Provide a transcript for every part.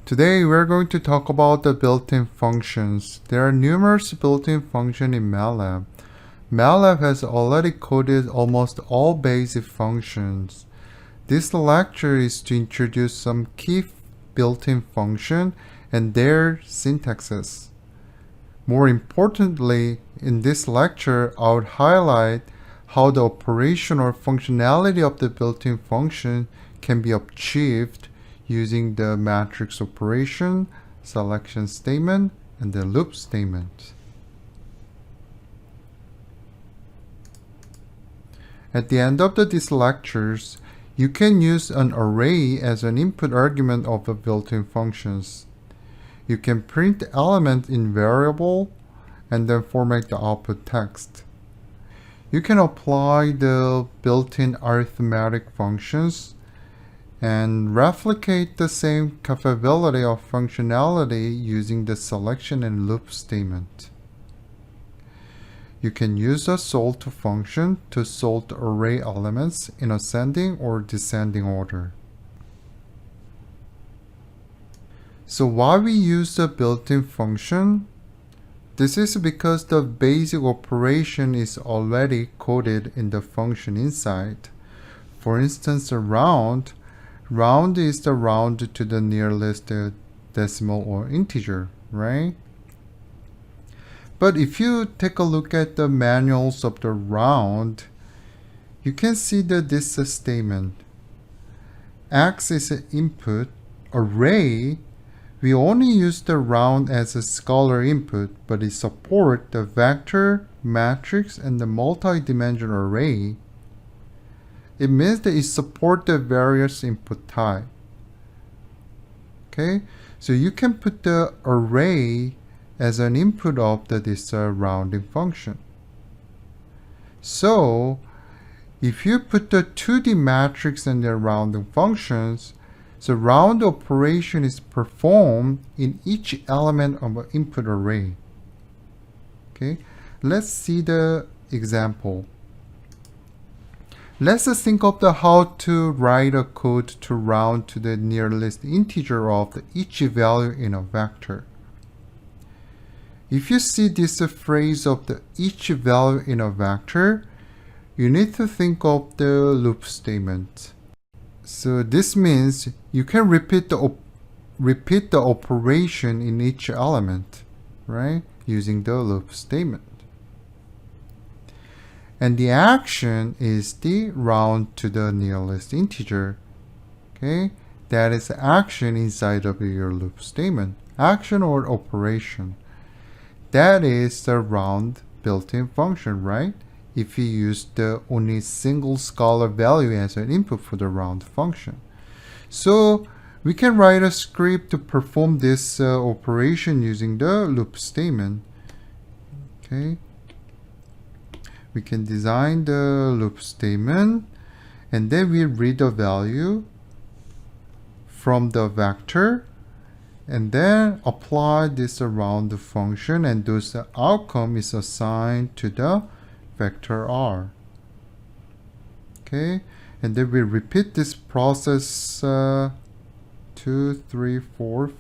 Today we're going to talk about the built-in functions. There are numerous built-in functions in MATLAB. MATLAB has already coded almost all basic functions. This lecture is to introduce some key built-in functions and their syntaxes. More importantly, in this lecture, I would highlight how the operation or functionality of the built-in function can be achieved using the matrix operation, selection statement, and the loop statement. At the end of these lectures, you can use an array as an input argument of the built-in functions. You can print the element in variable and then format the output text. You can apply the built-in arithmetic functions and replicate the same capability of functionality using the selection and loop statement. You can use a sort function to sort the array elements in ascending or descending order. So why we use the built-in function? This is because the basic operation is already coded in the function inside. For instance, round is the round to the nearest decimal or integer, right? But if you take a look at the manuals of the round, you can see that this statement. X is an input. Array, we only use the round as a scalar input, but it supports the vector, matrix, and the multi-dimensional array. It means that it supports the various input type. Okay, so you can put the array as an input of this rounding function. So if you put the 2D matrix and the rounding functions, the round operation is performed in each element of an input array. Okay, let's see the example. Let's think of how to write a code to round to the nearest integer of each value in a vector. If you see this phrase of each value in a vector, you need to think of the loop statement. So this means you can repeat the operation in each element, right? Using the loop statement. And the action is the round to the nearest integer. Okay, that is action inside of your loop statement. Action or operation. That is the round built-in function, right? If you use the only single scalar value as an input for the round function. So we can write a script to perform this operation using the loop statement. Okay. We can design the loop statement, and then we read the value from the vector, and then apply this around the function, and those outcome is assigned to the vector r. Okay, and then we repeat this process 2, 3, 4,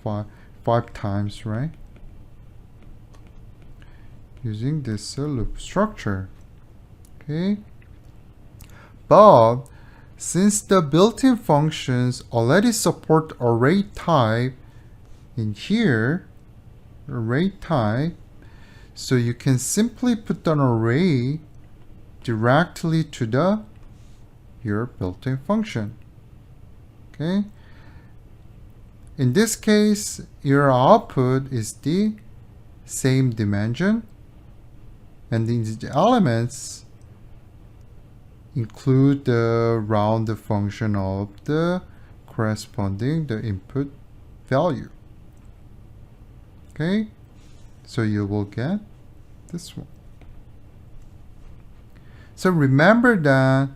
5 times, right? Using this loop structure. Okay, but since the built-in functions already support array type in here, array type, so you can simply put an array directly to your built-in function. Okay, in this case, your output is the same dimension, and these elements include the round function of the corresponding the input value. Okay, so you will get this one. So remember that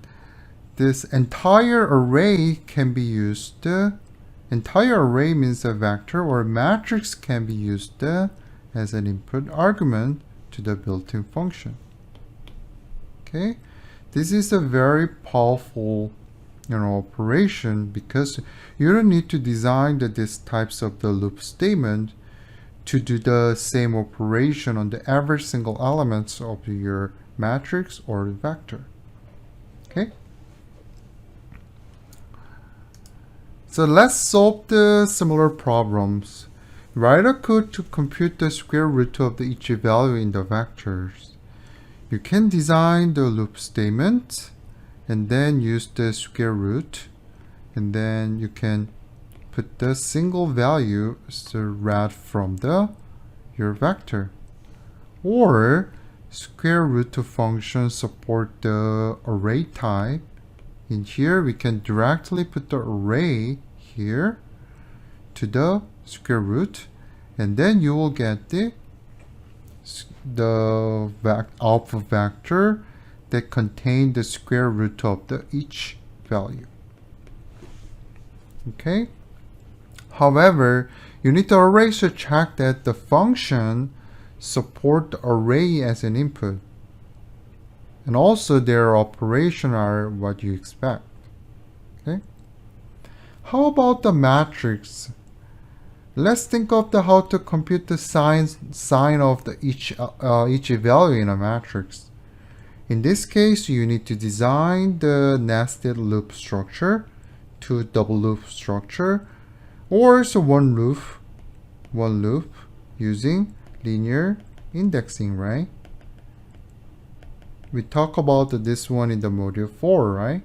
this entire array can be used, entire array means a vector or a matrix can be used as an input argument to the built-in function. Okay, this is a very powerful operation, because you don't need to design these types of the loop statement to do the same operation on the every single elements of your matrix or vector. Okay. So let's solve the similar problems. Write a code to compute the square root of each value in the vectors. You can design the loop statement and then use the square root, and then you can put the single value read from your vector. Or square root function support the array type. In here we can directly put the array here to the square root, and then you will get the output vector that contain the square root of each value. Okay. However, you need to always check that the function support the array as an input, and also their operation are what you expect. Okay. How about the matrix? Let's think of how to compute the sign of each value in a matrix. In this case, you need to design the nested loop structure to double loop structure, or one loop using linear indexing, right? We talk about this one in the module 4, right?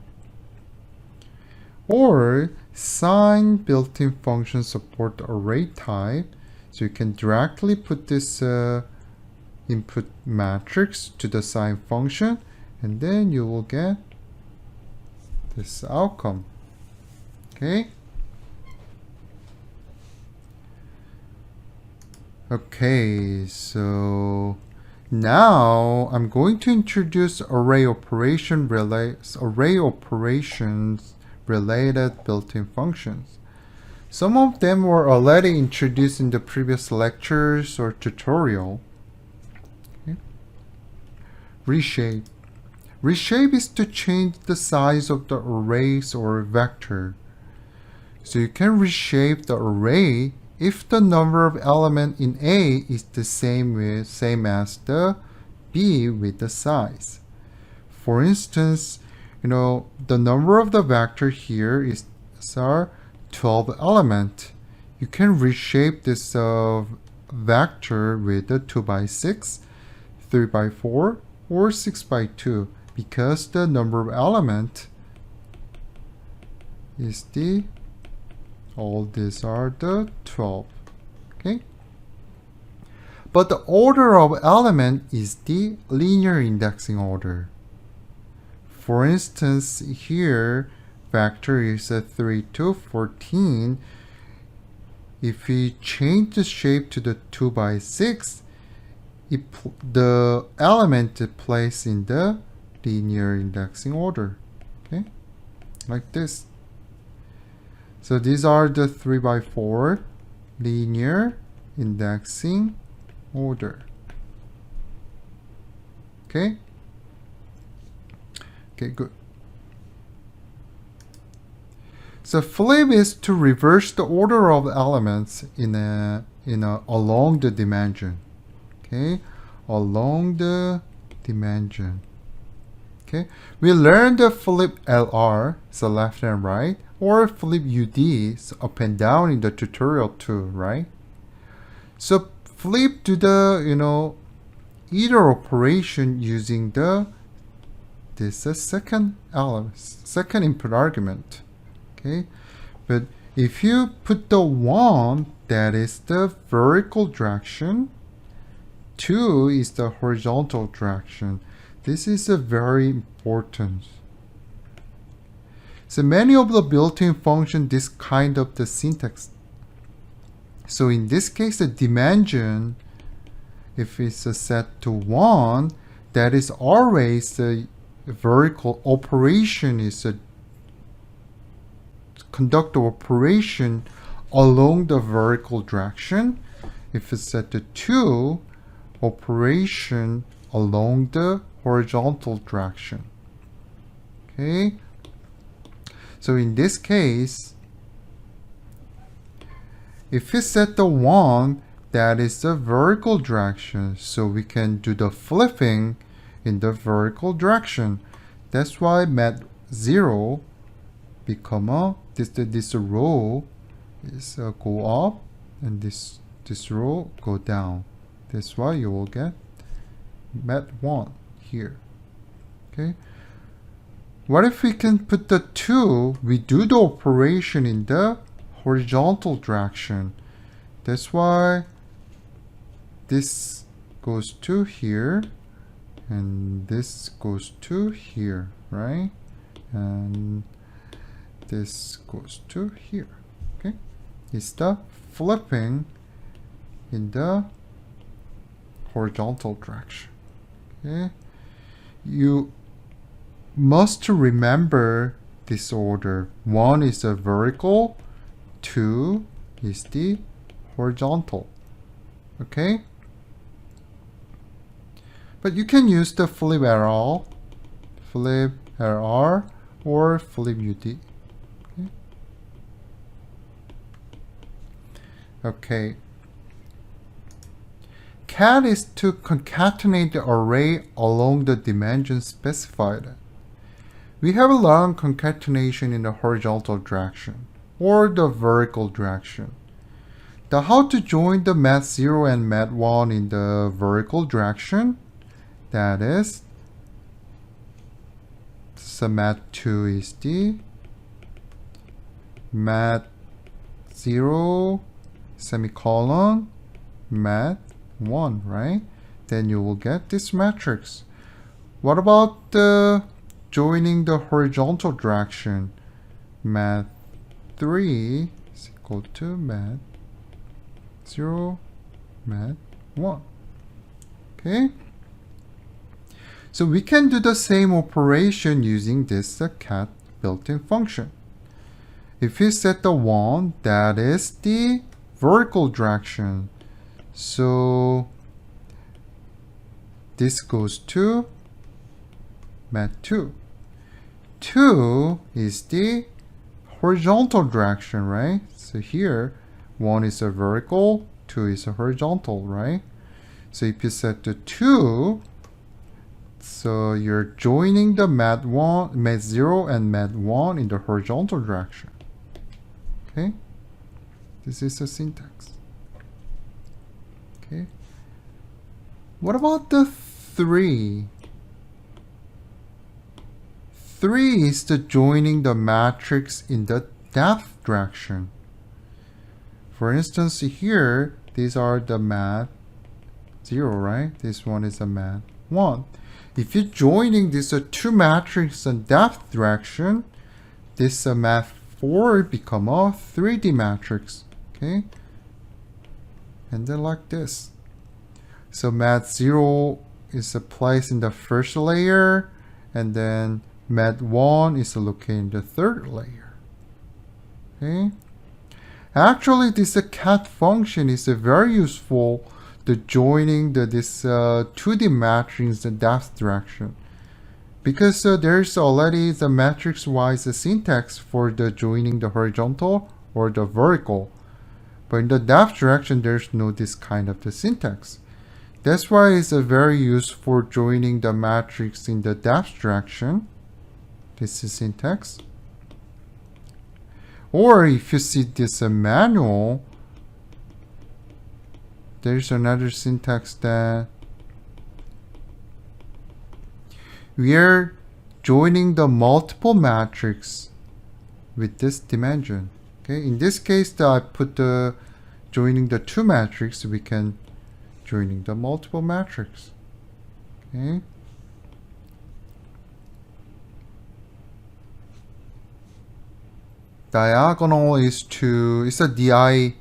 Or sign built-in function support array type, so you can directly put this input matrix to the sign function, and then you will get this outcome. Okay. Okay, so now I'm going to introduce array operations related built-in functions. Some of them were already introduced in the previous lectures or tutorial. Okay. Reshape. Reshape is to change the size of the arrays or vector. So you can reshape the array if the number of elements in A is the same as the B with the size. For instance, the number of the vector here is 12 element. You can reshape this vector with a 2x6, 3x4, or 6x2, because the number of element is all these are the 12. Okay. But the order of element is the linear indexing order. For instance, here vector is 3 to 14. If we change the shape to the 2x6, the element is placed in the linear indexing order. Okay, like this. So these are the 3x4 linear indexing order. Okay. Okay, good. So flip is to reverse the order of elements along the dimension. Okay, along the dimension. Okay, we learned the flip LR, so left and right, or flip UD, so up and down in the tutorial too, right? So flip to the either operation using this second input argument. Okay, but if you put the 1, that is the vertical direction, 2 is the horizontal direction. This is very important. So many of the built-in function this kind of the syntax. So in this case, the dimension, if it's set to 1, that is always the vertical operation is conduct the operation along the vertical direction. If it's set to 2, operation along the horizontal direction. Okay. So in this case, if we set the 1, that is the vertical direction. So we can do the flipping in the vertical direction. That's why mat 0 become this row is go up and this row go down. That's why you will get mat 1 here. Okay. What if we can put the 2? We do the operation in the horizontal direction. That's why this goes to here and this goes to here, right? And this goes to here. Okay, it's the flipping in the horizontal direction. Okay, you must remember this order. 1 is the vertical, 2 is the horizontal. Okay, but you can use the flip arrow, or flip UD. Okay. Cat is to concatenate the array along the dimension specified. We have a long concatenation in the horizontal direction or the vertical direction. The how to join the mat 0 and mat 1 in the vertical direction, that is, so mat 2 is the mat 0 semicolon mat 1, right? Then you will get this matrix. What about the joining the horizontal direction? Mat 3 is equal to mat 0 mat 1. Okay, so we can do the same operation using this cat built-in function. If we set the 1, that is the vertical direction. So this goes to mat 2. 2 is the horizontal direction, right? So here 1 is a vertical, 2 is a horizontal, right? So if you set the 2, so you're joining the mat 0 and mat 1 in the horizontal direction. Okay, this is the syntax. Okay, what about the 3? 3 is the joining the matrix in the depth direction. For instance, here, these are the mat 0, right? This one is a mat 1. If you're joining these two matrices in depth direction, this mat 4 become a 3D matrix. Okay, and then like this. So mat 0 is a place in the first layer, and then mat 1 is located in the third layer. Okay, actually this cat function is very useful to joining this 2D matrix in the depth direction, because there's already the matrix wise syntax for the joining the horizontal or the vertical, but in the depth direction there's no this kind of the syntax. That's why it's very useful for joining the matrix in the depth direction. This is syntax. Or if you see this manual, there's another syntax that we are joining the multiple matrix with this dimension. Okay, in this case, I put the joining the 2 matrix. We can joining the multiple matrix. Okay. Diagonal is it's a diag,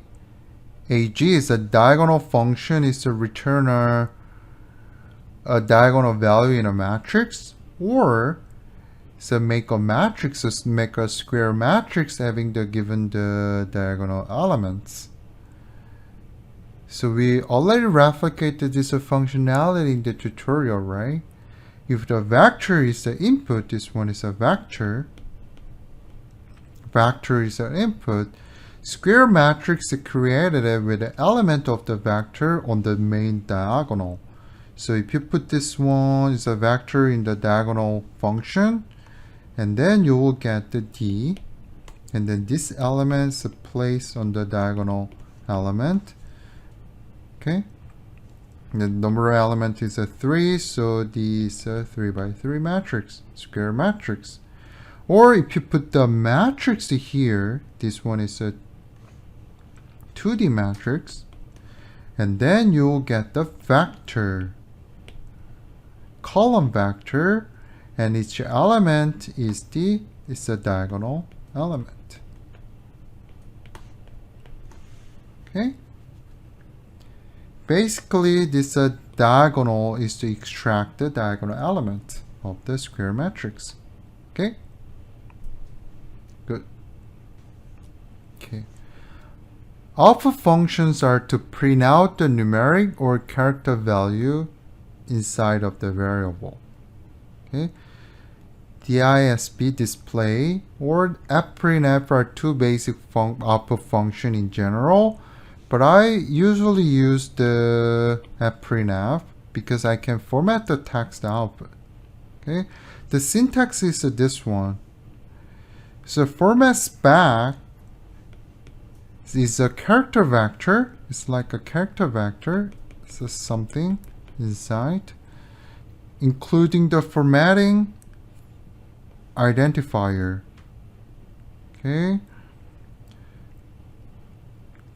is a diagonal function, is to return a diagonal value in a matrix, or so make a matrix, so make a square matrix having the given the diagonal elements. So we already replicated this functionality in the tutorial, right? If the vector is the input, this one is a vector. vector is an input, square matrix is created with the element of the vector on the main diagonal. So if you put this one is a vector in the diagonal function, and then you will get the D, and then this element is placed on the diagonal element. Okay, the number of element is a 3, so this is a 3 by 3 matrix, square matrix. Or if you put the matrix here, this one is a 2D matrix, and then you'll get the vector, column vector, and each element is a diagonal element. Okay. Basically, this diagonal is to extract the diagonal element of the square matrix. Okay. Good. Okay. Output functions are to print out the numeric or character value inside of the variable. Okay. DISP display or fprintf are two basic output function in general, but I usually use the fprintf because I can format the text output. Okay. The syntax is this one. So format spec is a character vector. It's like a character vector. It's a something inside, including the formatting identifier. Okay.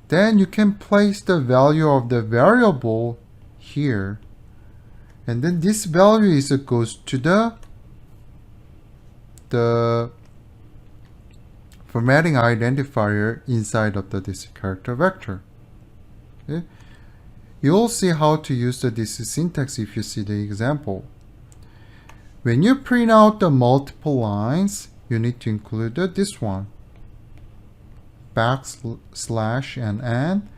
Then you can place the value of the variable here, and then this value goes to the formatting identifier inside of this character vector. Okay. You'll see how to use this syntax if you see the example. When you print out the multiple lines, you need to include this one, backslash and n.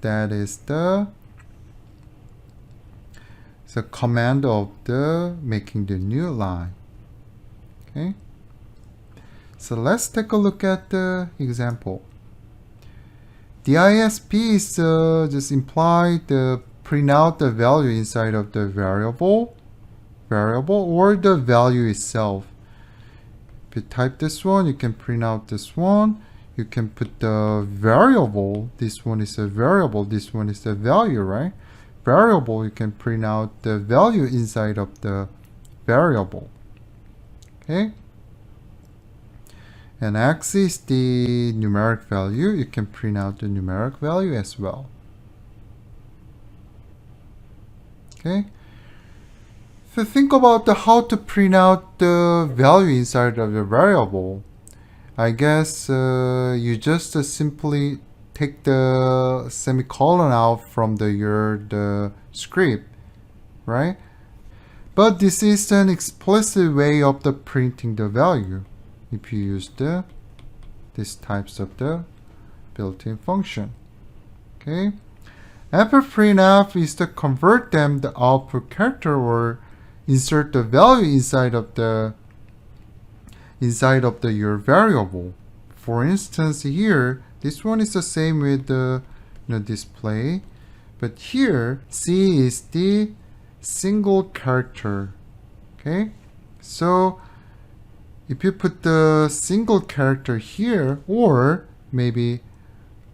That is the command of making the new line. Okay. So let's take a look at the example. DISP is just imply the print out the value inside of the variable or the value itself. If you type this one, you can print out this one. You can put the variable. This one is a variable. This one is the value, right? Variable, you can print out the value inside of the variable. Okay. And x is the numeric value. You can print out the numeric value as well. Okay. So think about how to print out the value inside of the variable. I guess you just simply take the semicolon out from your script, right? But this is an explicit way of printing the value if you use these types of the built-in function. Okay. fprintf is to convert the output character or insert the value inside of your variable. For instance, here this one is the same with the display, but here C is the single character. Okay, so if you put the single character here, or maybe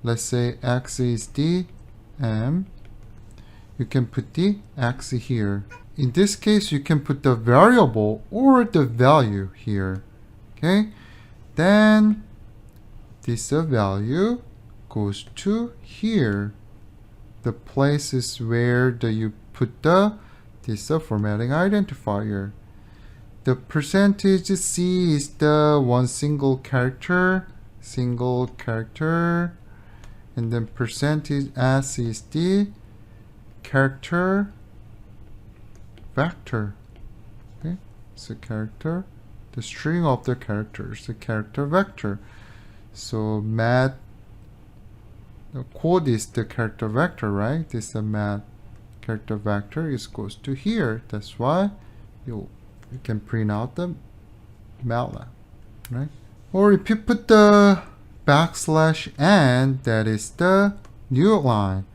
let's say x is the m, you can put the x here. In this case, you can put the variable or the value here. Okay, then this value goes to here, the places where you put this formatting identifier. The percentage C is the one single character, and then percentage S is the character vector. Okay, so character, the string of the characters, the character vector. So mat, the quote is the character vector, right? This is a mat character vector is goes to here. That's why you can print out the MATLAB, right? Or if you put the backslash n, that is the new line.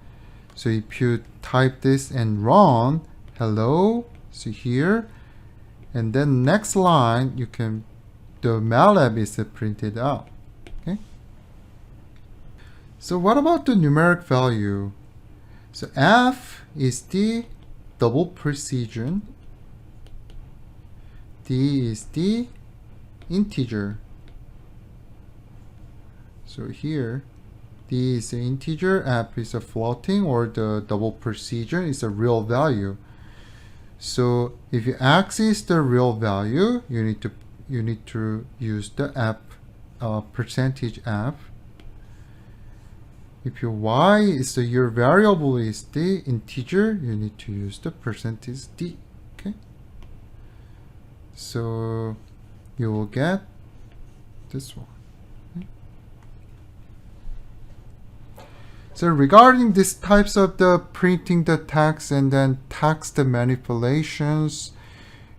So if you type this and run, hello, see here, and then next line, you can, the MATLAB is printed out. Okay. So what about the numeric value? So f is the double precision, d is the integer. So here, d is an integer, f is a floating, or the double precision is a real value. So if your x is the real value, you need to use the f, percentage f. If your y is your variable is the integer, you need to use the percentage d. Okay. So you will get this one. So regarding these types of the printing the text and then text manipulations,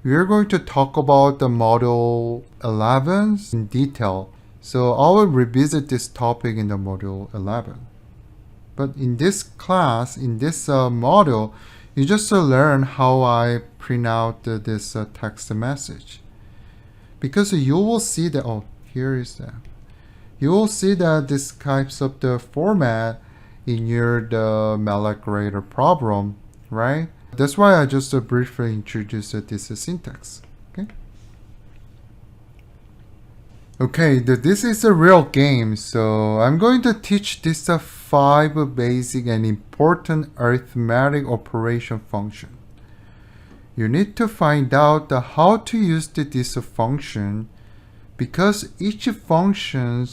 we are going to talk about the module 11 in detail. So I will revisit this topic in the module 11. But in this class, in this module, you just learn how I print out this text message. Because you will see that, oh, here is that. You will see that this types of the format in your the MATLAB grader problem, right? That's why I just briefly introduced this syntax. Okay, this is a real game, so I'm going to teach this 5 basic and important arithmetic operation function. You need to find out how to use this function, because each function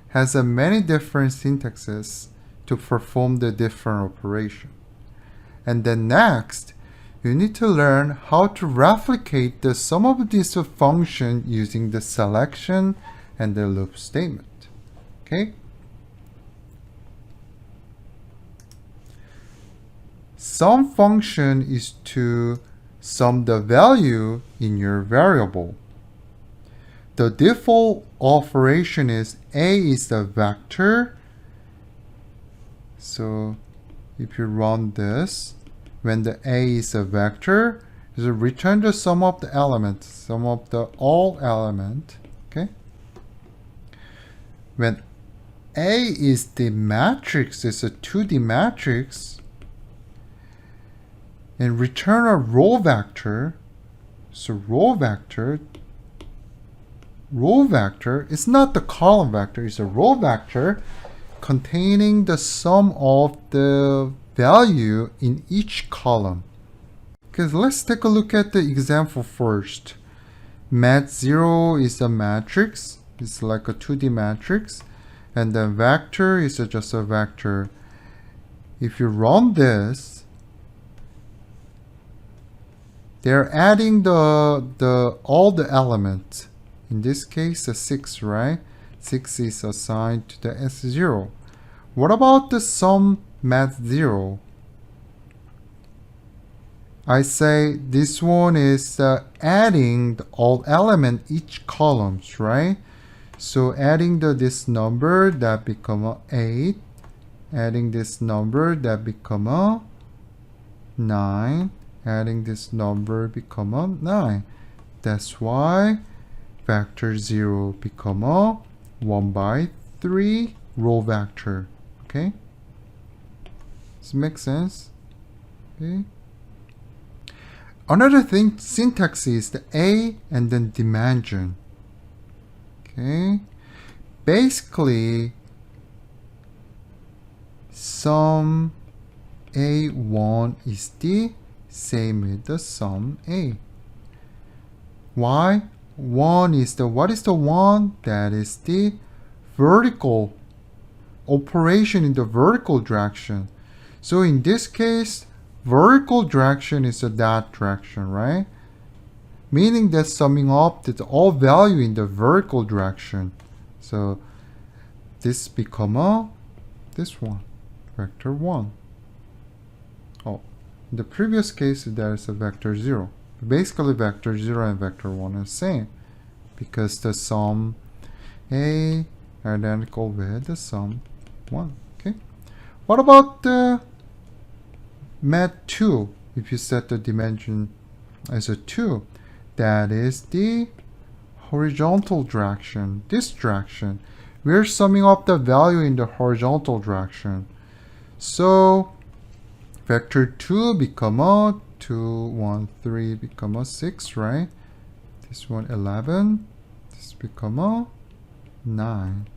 has many different syntaxes to perform the different operation. And then next, you need to learn how to replicate the sum of this function using the selection and the loop statement. Okay? Sum function is to sum the value in your variable. The default operation is A is the vector. So if you run this, when the A is a vector, it will return the sum of the elements, sum of the all element. Okay. When A is the matrix, it's a 2D matrix, and return a row vector. So row vector is not the column vector, it's a row vector containing the sum of the value in each column. Okay, let's take a look at the example first. Mat0 is a matrix. It's like a 2D matrix. And then vector is just a vector. If you run this, they're adding all the elements. In this case, 6, right? 6 is assigned to the S0. What about the sum mat0? I say this one is adding all element each columns, right? So adding this number that become 8, adding this number that become 9, adding this number become 9. That's why vector 0 become 1 by 3 row vector. Okay, does it make sense? Okay. Another thing, syntax is the A and then dimension. Okay, basically sum A1 is the same with the sum A. Why? 1 is what is the 1? That is the vertical operation in the vertical direction. So in this case, vertical direction is that direction, right? Meaning that summing up that's all value in the vertical direction. So this become this one, vector 1. Oh, in the previous case there is a vector 0. Basically vector 0 and vector 1 are the same, because the sum A identical with the sum 1. Okay. What about the mat2? If you set the dimension as a 2, that is the horizontal direction, this direction. We're summing up the value in the horizontal direction. So vector 2 become a 2, 1, 3 become a 6, right? This one 11. This become a 9.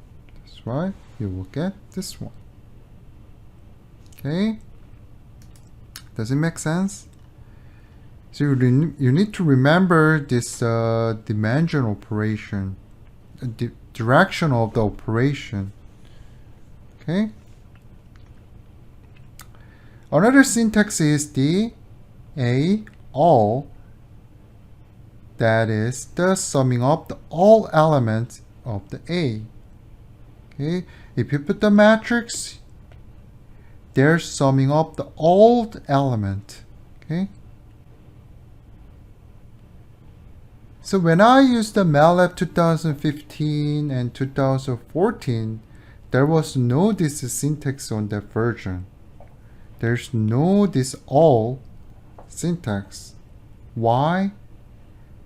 That's why you will get this one. Okay? Does it make sense? So you need to remember this dimension operation, direction of the operation. Okay? Another syntax is the all. That is the summing up the all elements of the A. Okay? If you put the matrix, they're summing up the all element. Okay? So when I used the MATLAB 2015 and 2014, there was no this syntax on that version. There's no this all syntax. Why?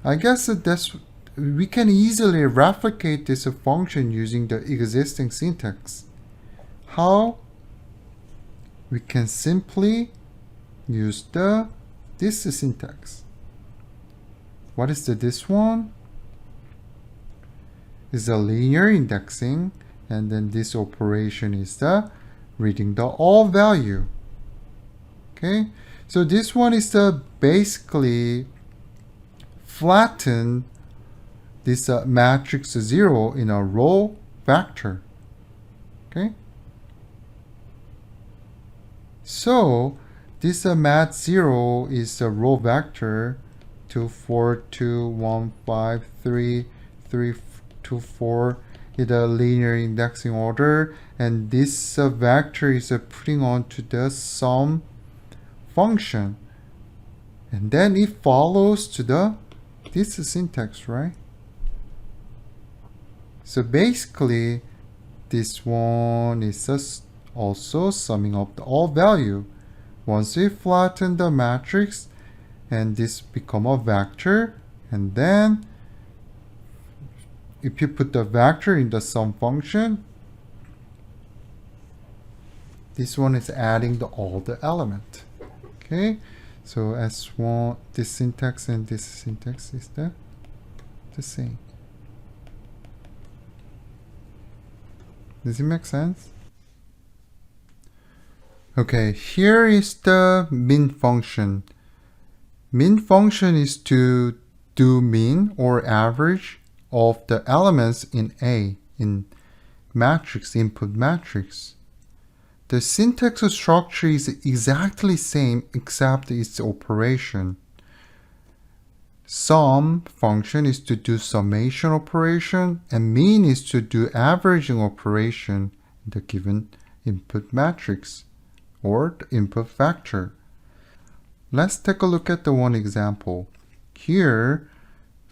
I guess that's we can easily replicate this function using the existing syntax. How? We can simply use this syntax. What is this one? Is the linear indexing, and then this operation is the reading the all value. Okay, so this one is the basically flatten this matrix 0 in a row vector. Okay, so this mat 0 is a row vector 2, 4, 2, 1, 5, 3, 3, 2, 4 in the linear indexing order, and this vector is putting onto the sum function, and then it follows to this syntax, right? So basically this one is just also summing up the all value. Once we flatten the matrix and this become a vector, and then if you put the vector in the sum function, this one is adding all the element. Okay, so S1, this syntax and this syntax is the same. Does it make sense? Okay, here is the min function. Min function is to do mean or average of the elements in A, in matrix, input matrix. The syntax structure is exactly same except its operation. Sum function is to do summation operation, and mean is to do averaging operation in the given input matrix or the input vector. Let's take a look at the one example. Here,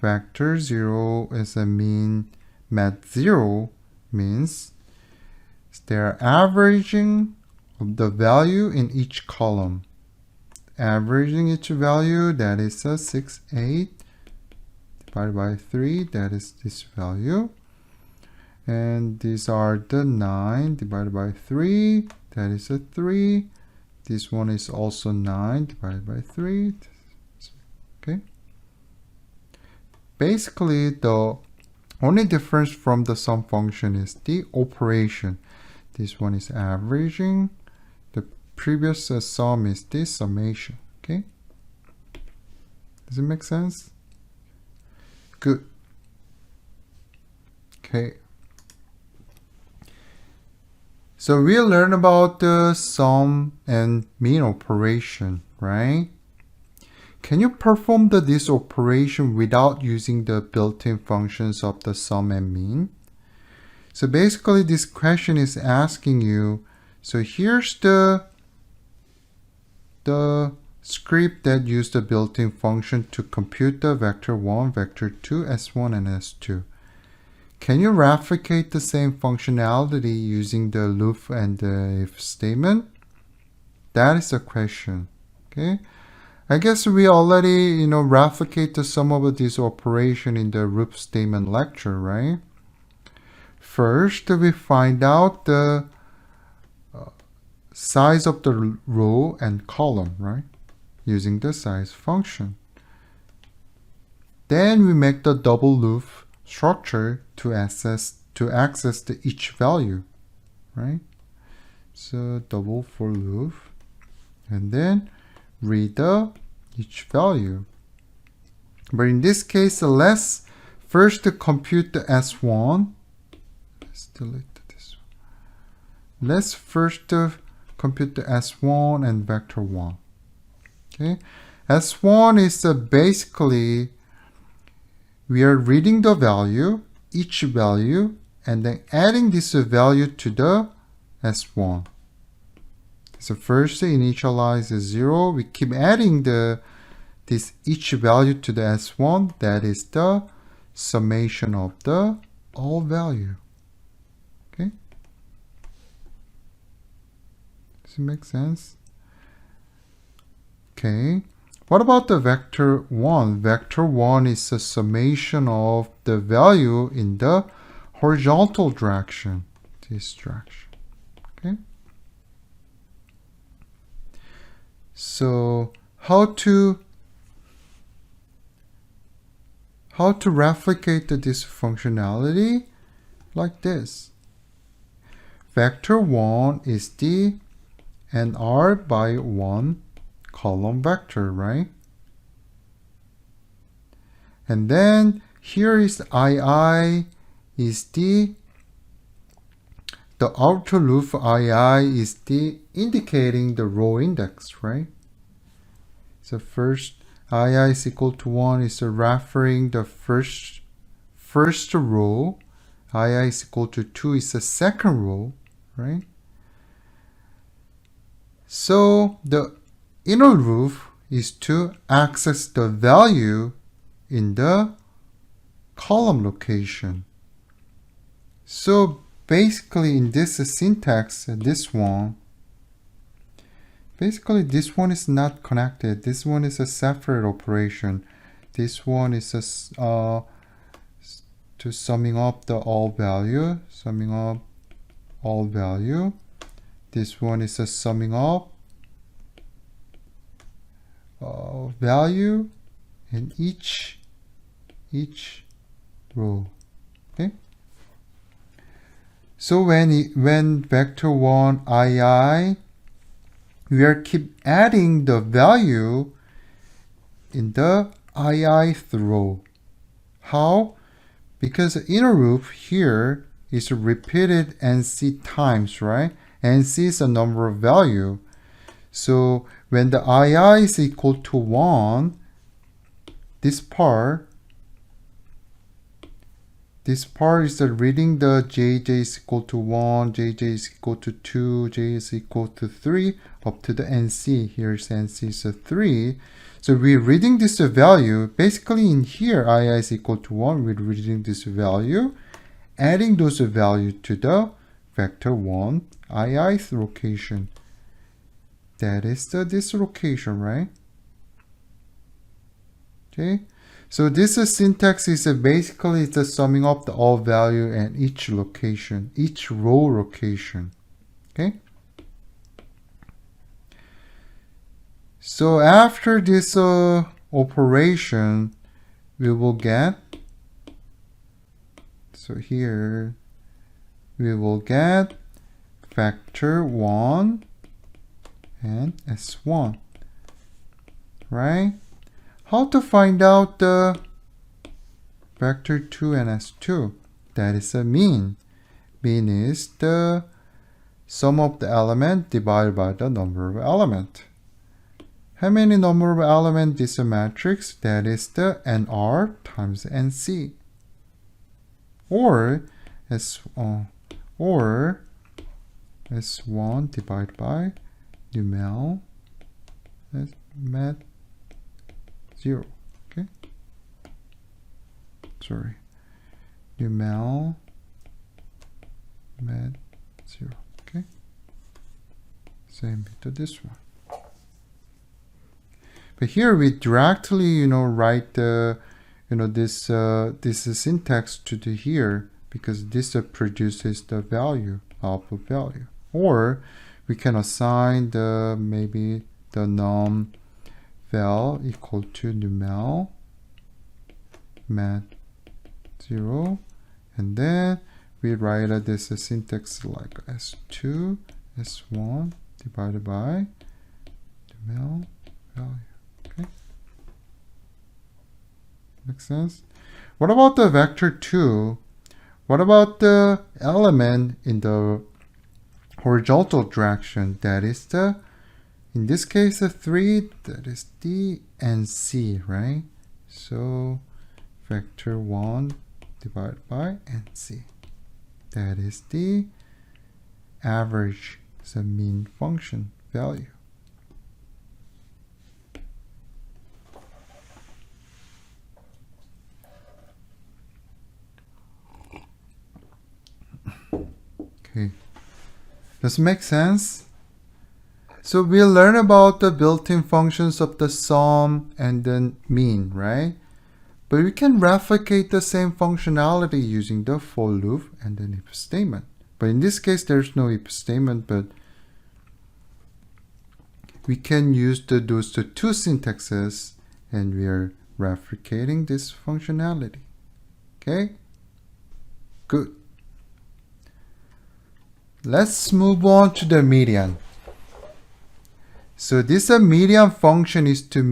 vector 0 is a mean mat 0 means they're averaging of the value in each column. Averaging each value, that is a 6, 8 divided by 3, that is this value. And these are the 9 divided by 3, that is a 3. This one is also 9 divided by 3. Okay. Basically, the only difference from the sum function is the operation. This one is averaging. The previous sum is the summation. Okay. Does it make sense? Good. Okay. So we'll learn about the sum and mean operation, right? Can you perform this operation without using the built-in functions of the sum and mean? So basically this question is asking you, so here's the script that used the built-in function to compute the vector 1, vector 2, S1 and S2. Can you replicate the same functionality using the loop and the if statement? That is the question. Okay. I guess we already, replicate some of this operation in the loop statement lecture, right? First, we find out the size of the row and column, right? Using the size function. Then we make the double loop structure to access each value, right? So double for loop, and then read each value. But in this case, let's first compute the S1. Let's delete this one. Let's first compute the S1 and vector 1. Okay, S1 is basically we are reading the value, each value, and then adding this value to the S1. So first initialize is 0. We keep adding this each value to the S1. That is the summation of the all value. Okay? Does it make sense? Okay. What about the vector 1? Vector 1 is a summation of the value in the horizontal direction. This direction. Okay. So how to replicate this functionality? Like this. Vector 1 is the nr by 1 column vector, right? And then here is ii is the outer loop ii is the indicating the row index, right? So first ii is equal to 1 is referring the first row. ii is equal to 2 is the second row, right? So the inner loop is to access the value in the column location. So basically in this syntax, this one is not connected. This one is a separate operation. This one is to summing up the all value, This one is a summing up value in each row. Okay. So when vector 1 ii, we are keep adding the value in the ith row. How? Because the inner loop here is repeated nc times, right? nc is a number of value. So when the ii is equal to 1, this part is reading the jj is equal to 1, jj is equal to 2, j is equal to 3, up to the nc. Here's nc is a 3. So we're reading this value. Basically in here, ii is equal to 1. We're reading this value, adding those values to the vector 1 ith location. That is this location, right? Okay. So this syntax is basically the summing up the all value and each location, each row location. Okay. So after this operation, we will get, so here we will get vector 1 and S1, right? How to find out the vector 2 and S2? That is a mean. Mean is the sum of the element divided by the number of element. How many number of element is a matrix? That is the nr times nc. Or S1 divided by numel mat 0. Okay. Sorry. numeral mat 0. Okay, same to this one. But here we directly, write the, this syntax to the here, because this produces the value, output value. Or we can assign the maybe the num val equal to numeral mat 0, and then we write this syntax like s2 s1 divided by numeral value. Okay, makes sense. What about the vector 2? What about the element in the horizontal direction? That is the, in this case, the 3, that is D and C, right? So vector 1 divided by NC. That is the average, the mean function value. Okay, does it make sense? So we'll learn about the built-in functions of the sum and the mean, right? But we can replicate the same functionality using the for loop and then if statement. But in this case, there's no if statement, but we can use those two syntaxes, and we are replicating this functionality. Okay, good. Let's move on to the median. So this median function is to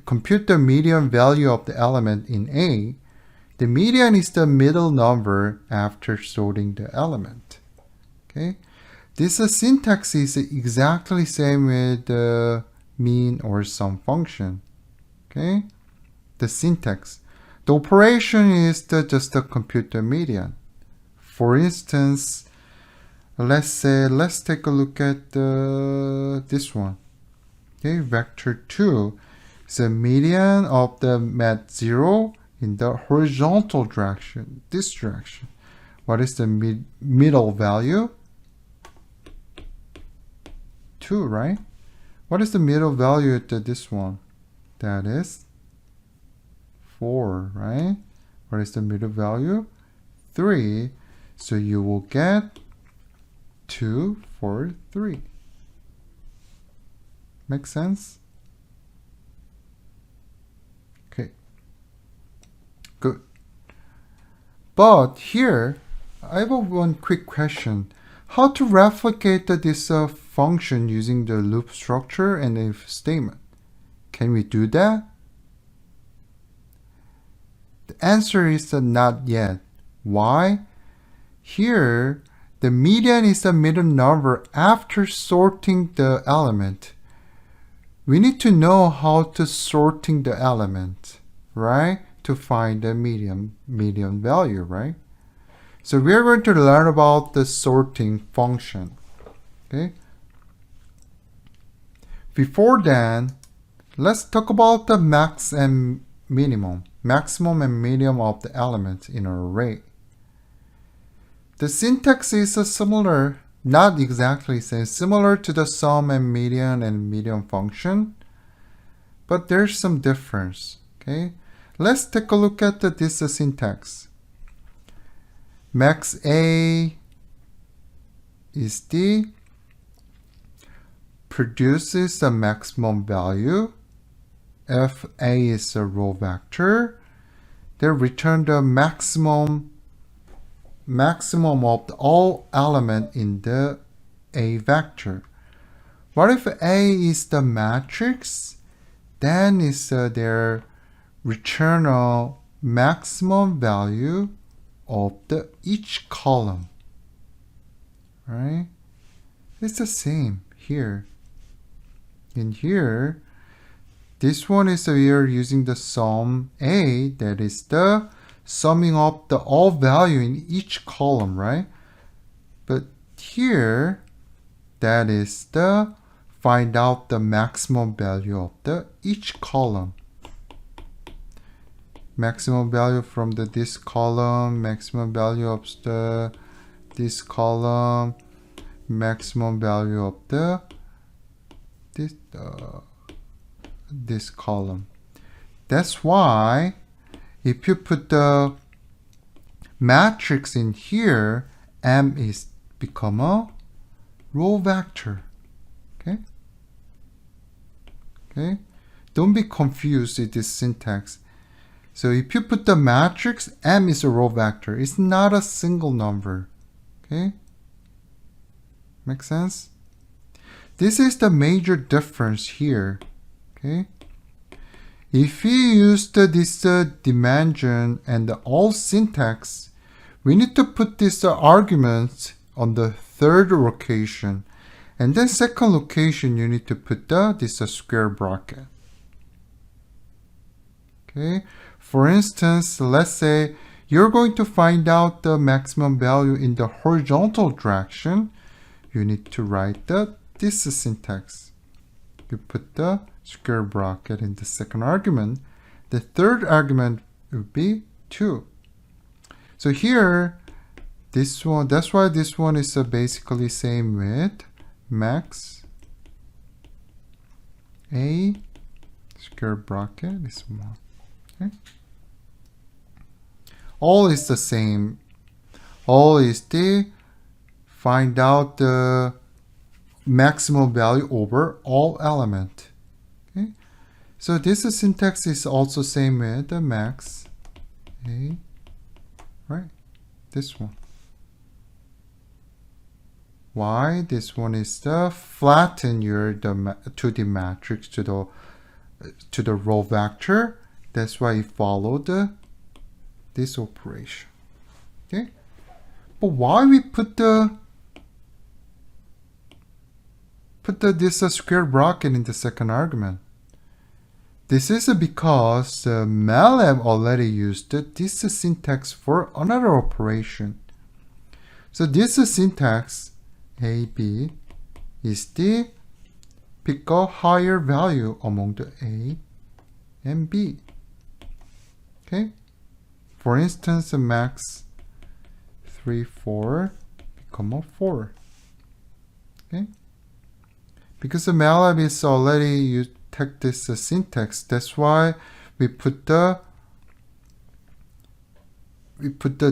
compute the median value of the element in A. The median is the middle number after sorting the element. Okay, this syntax is exactly same with the mean or sum function. Okay, the syntax. The operation is just to compute the median. For instance, let's take a look at this one. Okay, vector 2 is the median of the mat 0 in the horizontal direction, this direction. What is the middle value? 2, right? What is the middle value at this one? That is 4, right? What is the middle value? 3. So you will get 2, 4, 3. Make sense? Okay, good. But here, I have one quick question. How to replicate this function using the loop structure and if statement? Can we do that? The answer is not yet. Why? Here, the median is the middle number after sorting the element. We need to know how to sorting the element, right? To find the median value, right? So we're going to learn about the sorting function. Okay. Before then, let's talk about the maximum and minimum of the elements in an array. The syntax is similar, not exactly same, similar to the sum and median function, but there's some difference. Okay, let's take a look at this syntax. Max A is the produces the maximum value. If A is a row vector, they return the maximum of all element in the A vector. What if A is the matrix? Then is their return a maximum value of each column. Right? It's the same here. In here, this one is we are using the sum A, that is the summing up the all value in each column, right? But here, that is the find out the maximum value of each column. maximum value from this column, maximum value of this column, maximum value of this column. That's why if you put the matrix in here, M is become a row vector. Okay? Don't be confused with this syntax. So if you put the matrix, M is a row vector. It's not a single number. Okay? Make sense? This is the major difference here. Okay? If we use this dimension and the all syntax, we need to put this argument on the third location. And then second location, you need to put this square bracket. Okay? For instance, let's say you're going to find out the maximum value in the horizontal direction. You need to write this syntax. You put the square bracket in the second argument. The third argument would be 2. So here, this one, that's why this one is basically same with max a square bracket is 1. Okay? All is the same. All is the find out the maximum value over all element. Okay? So this syntax is also same with the max a, right? This one. Why? This one is the flatten your to the matrix to the row vector. That's why it followed this operation. Okay? But why we put this square bracket in the second argument? This is because MATLAB already used this syntax for another operation. So this syntax A, B is the pick a higher value among the A and B. Okay? For instance, max 3, 4 become a 4. Okay? Because the MATLAB is already take this syntax, that's why we put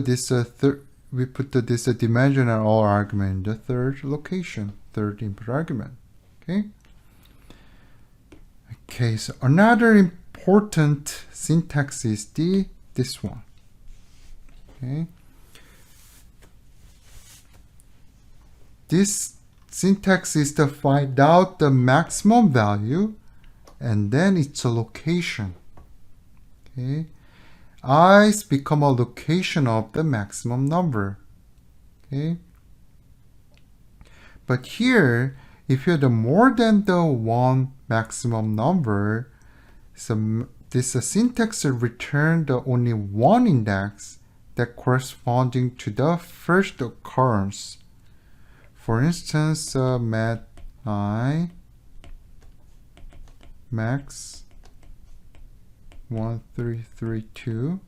this dimensional all argument in the third location, third input argument. Okay. Okay. So another important syntax is this one. Okay. This syntax is to find out the maximum value and then its a location. Okay. I's become a location of the maximum number. Okay. But here, if you have more than the one maximum number, so this syntax will return the only one index that corresponding to the first occurrence. For instance, mat I max 1332,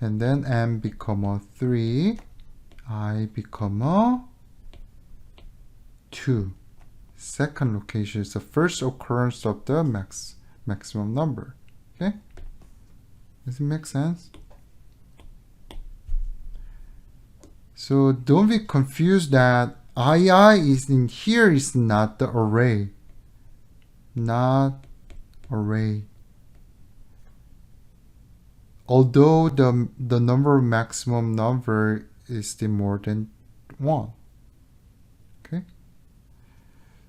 and then M become a 3, I become a 2. Second location is the first occurrence of the maximum number. Okay? Does it make sense? So don't be confused that II is in here is not the array. Not array. Although the number maximum number is the more than 1. Okay?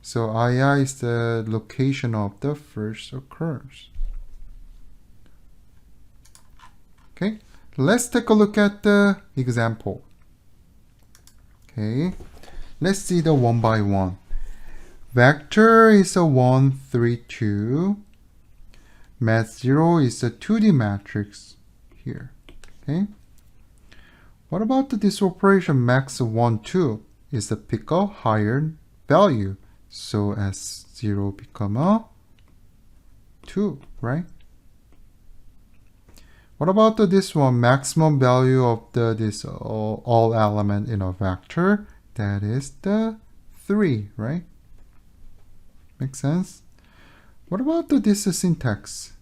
So II is the location of the first occurrence. Okay? Let's take a look at the example. Okay? Let's see the one by one. Vector is a 1, 3, 2. Mat 0 is a 2D matrix here. Okay. What about this operation max 1, 2 is a pick a higher value. So S0 become a 2, right? What about this one? Maximum value of this all element in a vector. That is the 3, right? Makes sense? What about this syntax?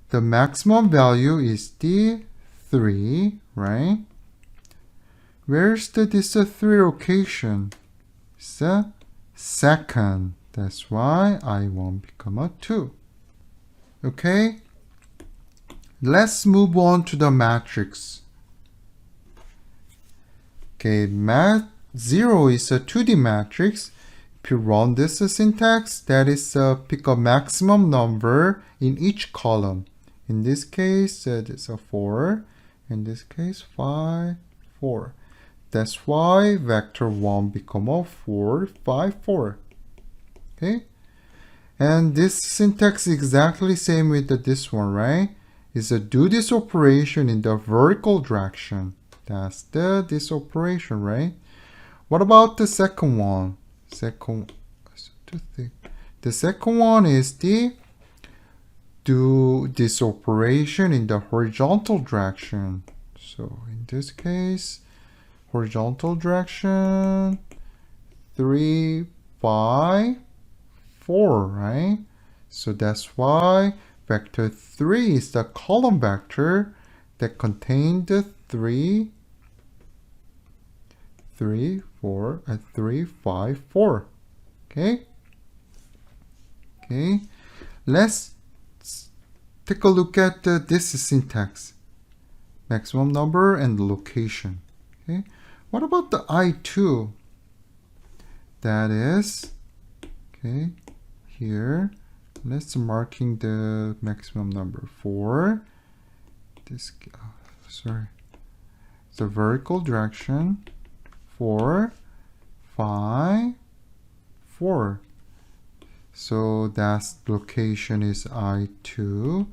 The maximum value is the 3, right? Where's this 3 location? It's the second. That's why I1 become a 2. Okay? Let's move on to the matrix. Okay, mat 0 is a 2D matrix. If you run this syntax, that is pick a maximum number in each column. In this case, it's a 4. In this case, 5, 4. That's why vector 1 become a 4, 5, 4. Okay? And this syntax is exactly same with this one, right? Is to do this operation in the vertical direction. That's this operation, right? What about the second one? The second one is the do this operation in the horizontal direction. So in this case, horizontal direction 3, 5, 4, right? So that's why vector 3 is the column vector that contains the 3, 5, 4. Okay? Okay. Let's take a look at this syntax. Maximum number and location. Okay. What about the I2? That is, okay, here, let's marking the maximum number 4. This, sorry, the vertical direction 4, 5, 4. So that's location is I2.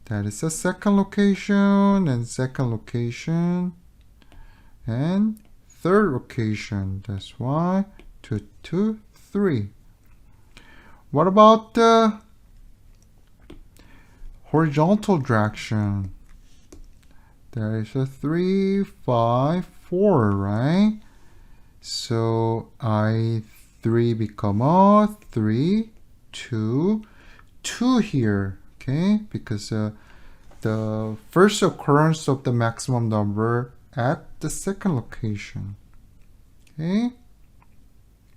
That is the second location and second location and third location. That's why 2, 2, 3. What about the horizontal direction? There is a 3, 5, 4, right? So I3 become a 3, 2, 2 here, okay? Because the first occurrence of the maximum number at the second location. Okay?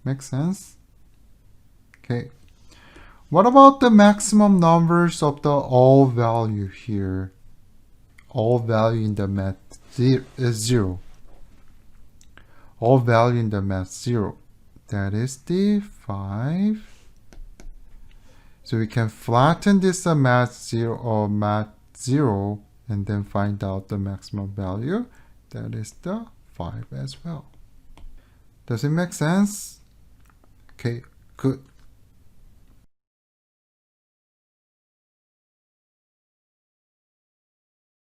Makes sense? Okay. What about the maximum numbers of the all value here? All value in the math is 0. All value in the math 0. That is the 5. So we can flatten this math 0 or math 0 and then find out the maximum value. That is the 5 as well. Does it make sense? Okay, good.